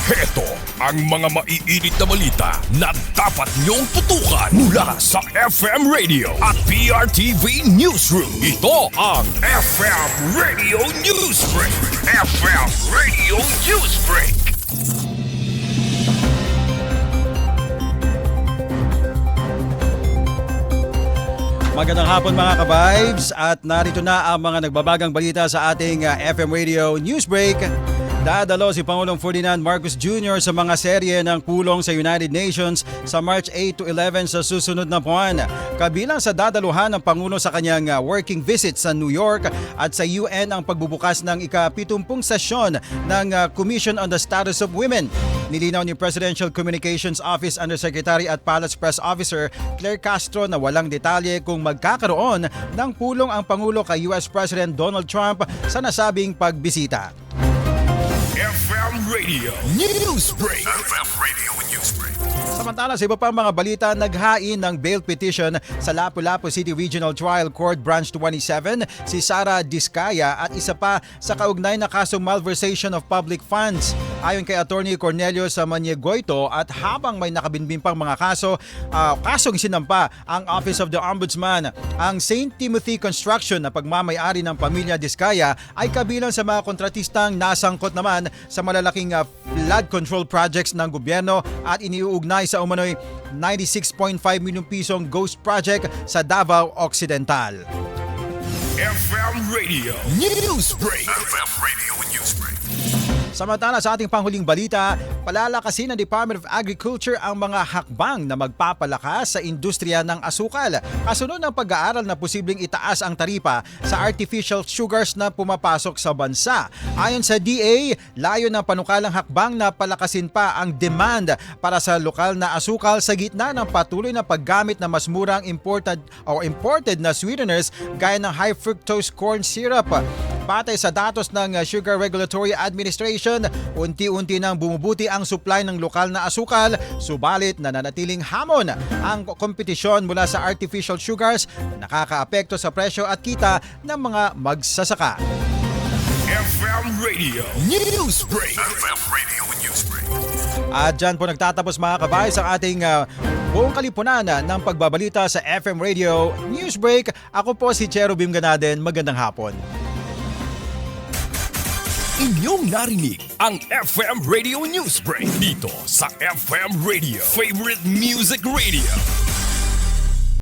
Heto ang mga maiinit na balita na dapat niyong tutukan mula sa FM Radio at PRTV Newsroom. Ito ang FM Radio Newsbreak. FM Radio Newsbreak. Magandang hapon mga ka-vibes at narito na ang mga nagbabagang balita sa ating FM Radio Newsbreak. Dadalo si Pangulong Ferdinand Marcos Jr. sa mga serye ng pulong sa United Nations sa March 8 to 11 sa susunod na buwan. Kabilang sa dadaluhan ng Pangulo sa kanyang working visit sa New York at sa UN ang pagbubukas ng ika-70 sesyon ng Commission on the Status of Women. Nilinaw ni Presidential Communications Office Undersecretary at Palace Press Officer Claire Castro na walang detalye kung magkakaroon ng pulong ang Pangulo kay US President Donald Trump sa nasabing pagbisita. FM Radio Newsbreak. FM Radio Newsbreak. Samantala sa iba pang mga balita, naghain ng bail petition sa Lapu-Lapu City Regional Trial Court Branch 27 si Sara Diskaya at isa pa sa kaugnay na kasong malversation of public funds. Ayon kay Attorney Cornelio Samaniego at habang may nakabinbin pang mga kasong sinampa ang Office of the Ombudsman, ang St. Timothy Construction na pagmamay-ari ng pamilya Diskaya ay kabilang sa mga kontratistang nasangkot naman sa malalaking flood control projects ng gobyerno at iniuugnay sa umano'y 96.5 milyong pisong ghost project sa Davao Occidental. FM Radio Newsbreak. FM Radio Newsbreak. Samantala sa ating panghuling balita, palalakasin ng Department of Agriculture ang mga hakbang na magpapalakas sa industriya ng asukal. Kasunod ng pag-aaral na posibleng itaas ang taripa sa artificial sugars na pumapasok sa bansa. Ayon sa DA, layo ng panukalang hakbang na palakasin pa ang demand para sa lokal na asukal sa gitna ng patuloy na paggamit na mas murang imported na sweeteners gaya ng high fructose corn syrup. Batay sa datos ng Sugar Regulatory Administration, unti-unti nang bumubuti ang supply ng lokal na asukal, subalit nananatiling hamon ang kompetisyon mula sa artificial sugars na nakakaapekto sa presyo at kita ng mga magsasaka. FM Radio Newsbreak. FM Radio Newsbreak. At dyan po nagtatapos mga kabahay sa ating buong kalipunan ng pagbabalita sa FM Radio Newsbreak. Ako po si Cherubim Ganaden. Magandang hapon. Inyong narinig ang FM Radio Newsbreak dito sa FM Radio, Favorite Music Radio.